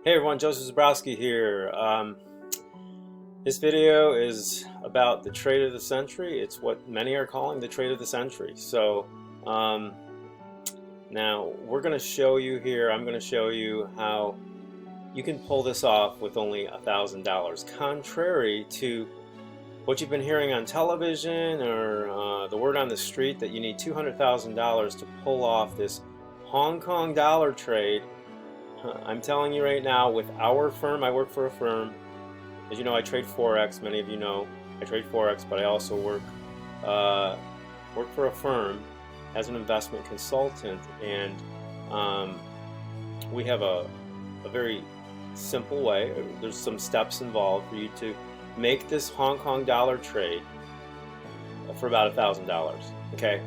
Hey everyone, Joseph Zabrowski here. This video is about the trade of the century. It's what many are calling the trade of the century. So now we're going to show you here, I'm going to show you how you can pull this off with only $1,000. Contrary to what you've been hearing on television or the word on the street that you need $200,000 to pull off this Hong Kong dollar trade. I'm telling you right now, with our firm, I work for a firm. As you know, I trade Forex. Many of you know I trade Forex, but I also work for a firm as an investment consultant, and we have a very simple way. There's some steps involved for you to make this Hong Kong dollar trade for about $1,000. Okay,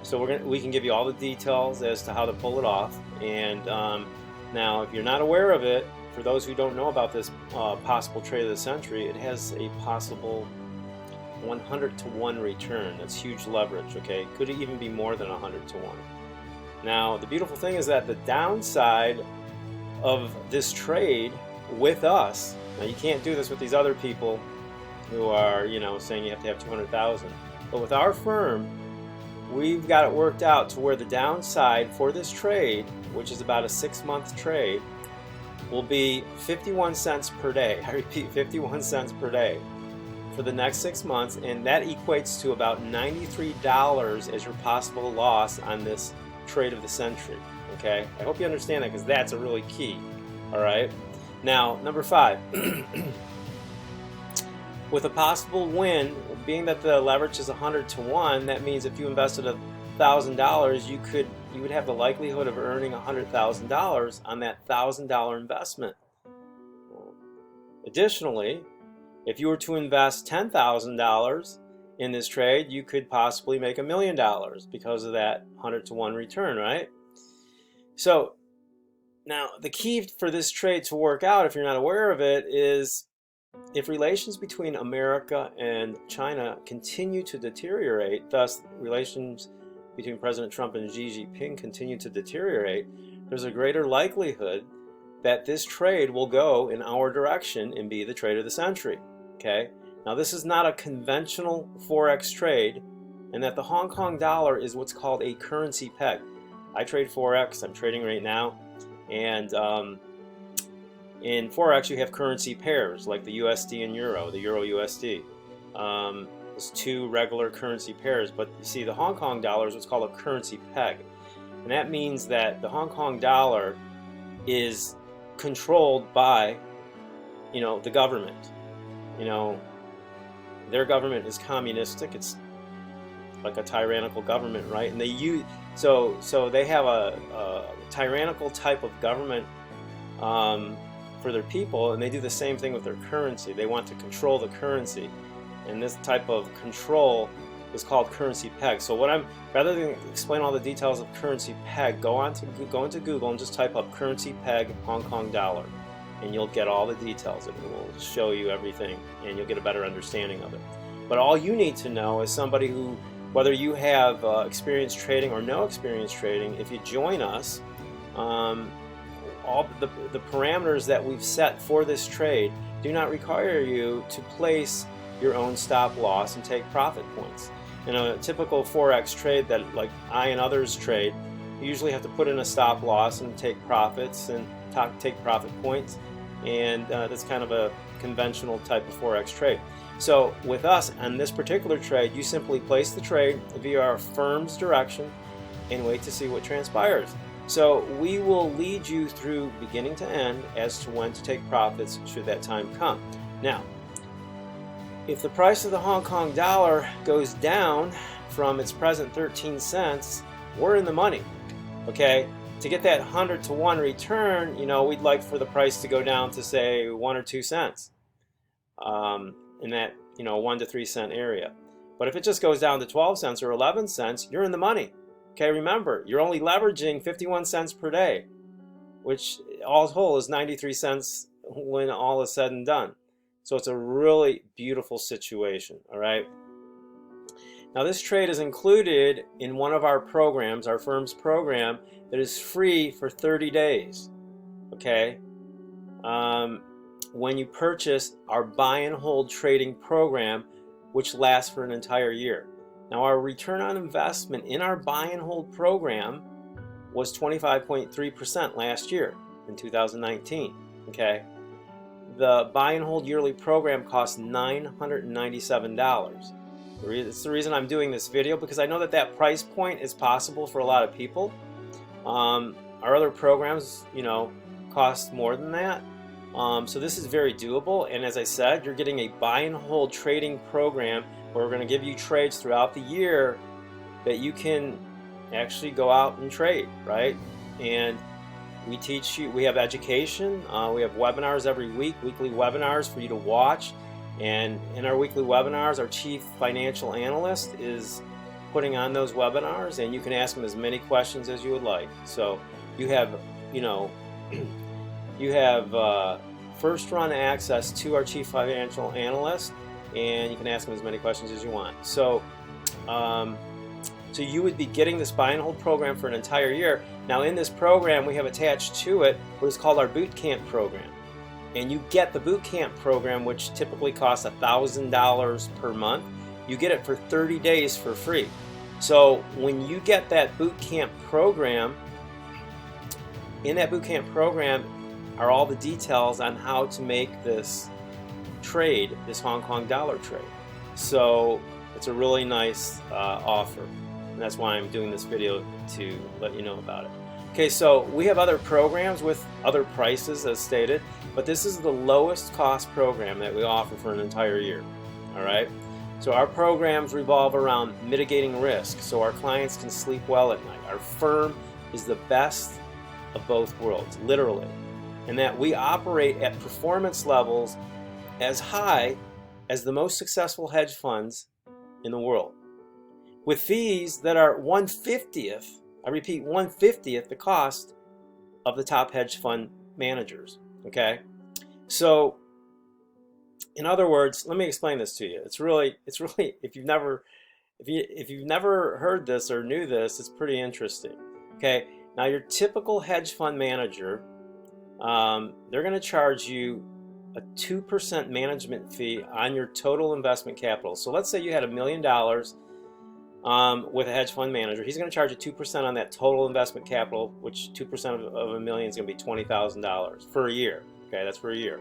so we can give you all the details as to how to pull it off, and now, if you're not aware of it, for those who don't know about this possible trade of the century, it has a possible 100-to-1 return. That's huge leverage, okay? Could it even be more than 100-to-1? Now, the beautiful thing is that the downside of this trade with us, now you can't do this with these other people who are, saying you have to have 200,000. But with our firm, we've got it worked out to where the downside for this trade, which is about a 6-month trade, will be 51 cents per day. I repeat, 51 cents per day for the next 6 months, and that equates to about $93 as your possible loss on this trade of the century. Okay, I hope you understand that, because that's a really key. All right, now number 5. With a possible win, being that the leverage is 100-to-1, that means if you invested $1,000, you would have the likelihood of earning $100,000 on that $1,000 investment. Additionally, if you were to invest $10,000 in this trade, you could possibly make $1 million because of that 100-to-1 return, right? So now the key for this trade to work out, if you're not aware of it, is if relations between America and China continue to deteriorate, thus relations between President Trump and Xi Jinping continue to deteriorate, there's a greater likelihood that this trade will go in our direction and be the trade of the century. Okay? Now, this is not a conventional Forex trade, and that the Hong Kong dollar is what's called a currency peg. I trade Forex, I'm trading right now, and in Forex, you have currency pairs like the USD and Euro, the Euro USD. There's 2 regular currency pairs, but you see, the Hong Kong dollar is what's called a currency peg. And that means that the Hong Kong dollar is controlled by, the government. Their government is communistic. It's like a tyrannical government, right? And they use, so they have a tyrannical type of government for their people, and they do the same thing with their currency. They want to control the currency, and this type of control is called currency peg. So rather than explain all the details of currency peg, go into Google and just type up currency peg Hong Kong dollar, and you'll get all the details. It will show you everything, and you'll get a better understanding of it. But all you need to know is somebody who, whether you have experience trading or no experience trading, if you join us, all the parameters that we've set for this trade do not require you to place your own stop loss and take profit points. In a typical Forex trade that like I and others trade, you usually have to put in a stop loss and take profits and take profit points, and that's kind of a conventional type of Forex trade. So with us on this particular trade, you simply place the trade via our firm's direction and wait to see what transpires. So we will lead you through beginning to end as to when to take profits should that time come. Now, if the price of the Hong Kong dollar goes down from its present 13 cents, we're in the money. Okay? To get that 100-to-1 return, we'd like for the price to go down to, say, 1 or 2 cents in that 1 to 3 cent area. But if it just goes down to 12 cents or 11 cents, you're in the money. Okay, remember, you're only leveraging 51 cents per day, which all whole is 93 cents when all is said and done. So it's a really beautiful situation, all right? Now, this trade is included in one of our programs, our firm's program, that is free for 30 days, okay? when you purchase our buy and hold trading program, which lasts for an entire year. Now, our return on investment in our buy and hold program was 25.3% last year in 2019. Okay, the buy and hold yearly program costs $997. It's the reason I'm doing this video, because I know that that price point is possible for a lot of people. Our other programs, cost more than that. So this is very doable, and as I said, you're getting a buy and hold trading program where we're going to give you trades throughout the year that you can actually go out and trade, right? And we teach you, we have education, we have webinars every week, weekly webinars for you to watch. And in our weekly webinars, our chief financial analyst is putting on those webinars, and you can ask him as many questions as you would like. So you have, you have first run access to our chief financial analyst, and you can ask him as many questions as you want. So, so you would be getting this buy and hold program for an entire year. Now, in this program, we have attached to it what is called our boot camp program. And you get the boot camp program, which typically costs $1,000 per month. You get it for 30 days for free. So when you get that boot camp program, in that boot camp program are all the details on how to make this trade, this Hong Kong dollar trade. So it's a really nice offer. And that's why I'm doing this video, to let you know about it. Okay, so we have other programs with other prices as stated, but this is the lowest cost program that we offer for an entire year. All right, so our programs revolve around mitigating risk so our clients can sleep well at night. Our firm is the best of both worlds, literally, and that we operate at performance levels as high as the most successful hedge funds in the world, with fees that are 1/50th, I repeat, 1/50th the cost of the top hedge fund managers. Okay, so in other words, let me explain this to you. It's really, if you've never heard this or knew this, it's pretty interesting. Okay, now your typical hedge fund manager, they're going to charge you a 2% management fee on your total investment capital. So let's say you had $1 million with a hedge fund manager. He's going to charge you 2% on that total investment capital, which 2% of $1 million is going to be $20,000 for a year. Okay, that's for a year.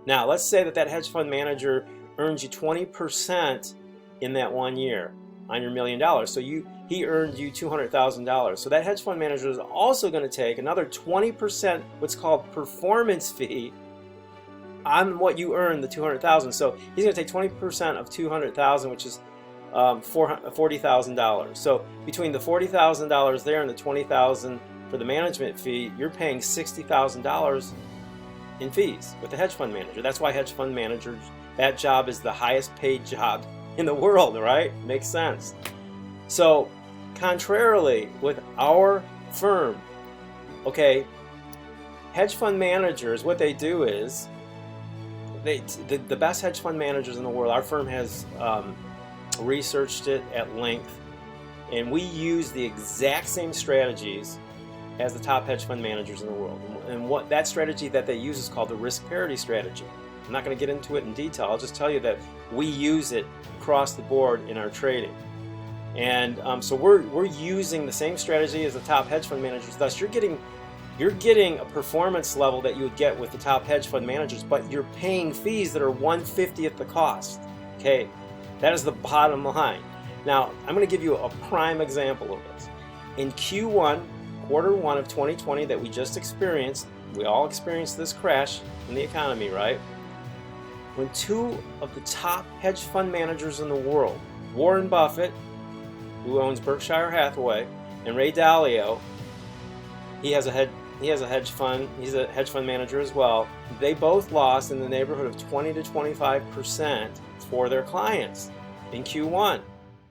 Now, let's say that hedge fund manager earns you 20% in that 1 year on your $1 million. So he earned you $200,000. So that hedge fund manager is also going to take another 20%, what's called performance fee, on what you earn, the $200,000. So he's going to take 20% of $200,000, which is $40,000. So between the $40,000 there and the $20,000 for the management fee, you're paying $60,000 in fees with the hedge fund manager. That's why hedge fund managers, that job is the highest paid job in the world, right? Makes sense. So contrarily with our firm, okay, hedge fund managers, what they do is the best hedge fund managers in the world, our firm has researched it at length, and we use the exact same strategies as the top hedge fund managers in the world. And what that strategy that they use is called the risk parity strategy. I'm not going to get into it in detail. I'll just tell you that we use it across the board in our trading. And so we're using the same strategy as the top hedge fund managers. Thus, you're getting a performance level that you would get with the top hedge fund managers, but you're paying fees that are 1/50th the cost. Okay, that is the bottom line. Now, I'm going to give you a prime example of this. In Q1, quarter one of 2020 that we just experienced, we all experienced this crash in the economy, right? When two of the top hedge fund managers in the world, Warren Buffett, who owns Berkshire Hathaway, and Ray Dalio, he has a hedge fund, he's a hedge fund manager as well, they both lost in the neighborhood of 20 to 25% for their clients in Q1.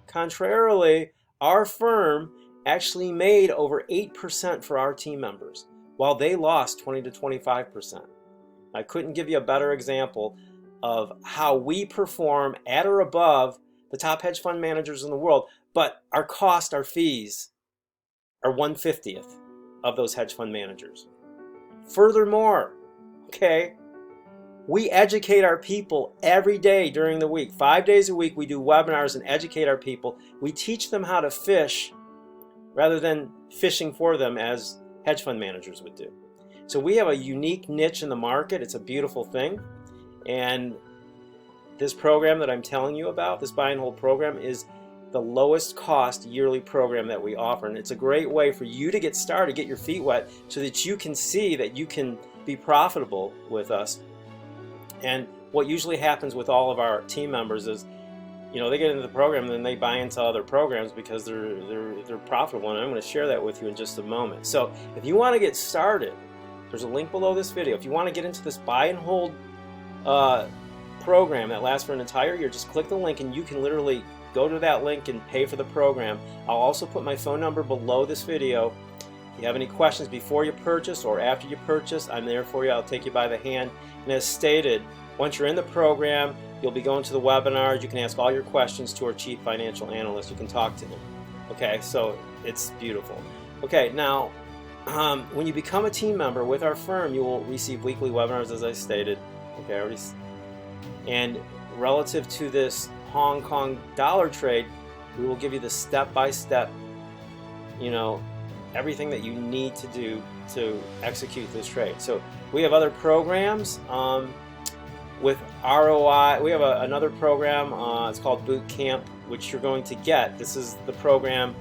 Contrarily, our firm actually made over 8% for our team members, while they lost 20 to 25%. I couldn't give you a better example of how we perform at or above the top hedge fund managers in the world, but our cost, our fees, are 1/50th of those hedge fund managers. Furthermore, Okay? We educate our people every day during the week. 5 days a week we do webinars and educate our people. We teach them how to fish rather than fishing for them as hedge fund managers would do. So we have a unique niche in the market. It's a beautiful thing. And this program that I'm telling you about, this buy and hold program, is the lowest cost yearly program that we offer. And it's a great way for you to get started, get your feet wet, so that you can see that you can be profitable with us. And what usually happens with all of our team members is, you know, they get into the program and then they buy into other programs because they're profitable. And I'm going to share that with you in just a moment. So if you want to get started, there's a link below this video. If you want to get into this buy and hold program that lasts for an entire year, just click the link and you can literally go to that link and pay for the program. I'll also put my phone number below this video. If you have any questions before you purchase or after you purchase, I'm there for you. I'll take you by the hand. And as stated, once you're in the program, you'll be going to the webinars. You can ask all your questions to our Chief Financial Analyst. You can talk to him. Okay, so it's beautiful. Okay, now, when you become a team member with our firm, you will receive weekly webinars, as I stated. Okay, and relative to this Hong Kong dollar trade, we will give you the step-by-step, you know, everything that you need to do to execute this trade. So we have other programs with ROI. We have another program, it's called Boot Camp, which you're going to get. This is the program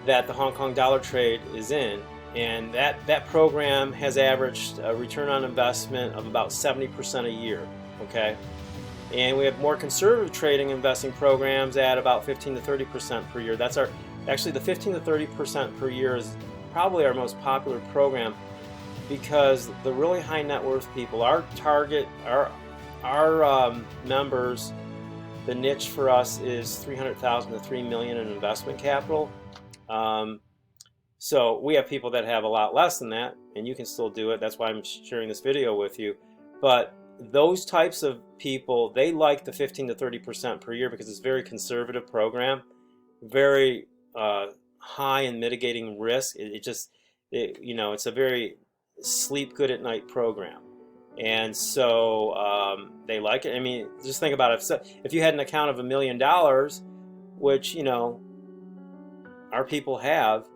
that the Hong Kong dollar trade is in, and that program has averaged a return on investment of about 70% a year. Okay, and we have more conservative trading investing programs at about 15 to 30% per year. That's actually the 15 to 30% per year is probably our most popular program, because the really high net worth people, our target, our members, the niche for us is 300,000 to 3 million in investment capital. So we have people that have a lot less than that, and you can still do it. That's why I'm sharing this video with you. But those types of people, they like the 15 to 30% per year because it's a very conservative program, very high in mitigating risk. You know, it's a very sleep good at night program, and so they like it. I mean, just think about it. So if you had an account of $1 million, which, you know, our people have,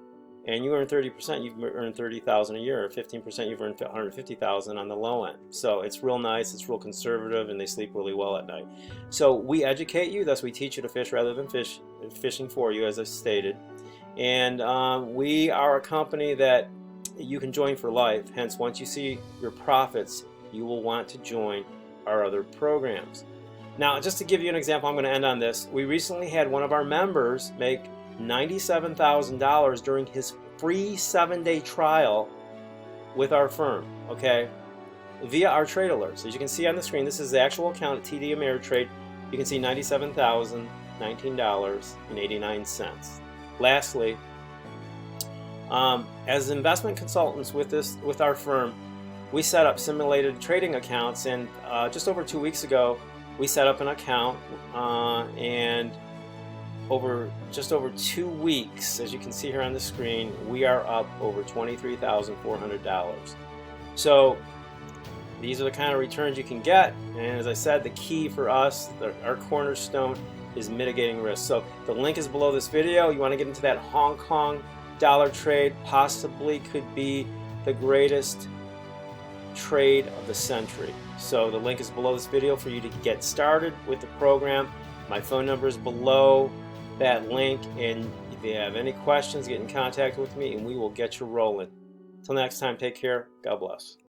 and you earn 30%, you've earned 30,000 a year, or 15%, you've earned 150,000 on the low end. So it's real nice, it's real conservative, and they sleep really well at night. So we educate you, thus we teach you to fish rather than fishing for you, as I stated. And we are a company that you can join for life. Hence, once you see your profits, you will want to join our other programs. Now, just to give you an example, I'm going to end on this. We recently had one of our members make $97,000 during his free 7-day trial with our firm, okay, via our trade alerts. As you can see on the screen, this is the actual account at TD Ameritrade. You can see $97,019.89. Lastly, as investment consultants with our firm, we set up simulated trading accounts, and just over 2 weeks ago, we set up an account, and just over 2 weeks, as you can see here on the screen, we are up over $23,400. So these are the kind of returns you can get, and as I said, the key for us, our cornerstone, is mitigating risk. So the link is below this video. You want to get into that Hong Kong dollar trade, possibly could be the greatest trade of the century. So the link is below this video for you to get started with the program. My phone number is below that link, and if you have any questions, get in contact with me and we will get you rolling. Till next time, take care. God bless.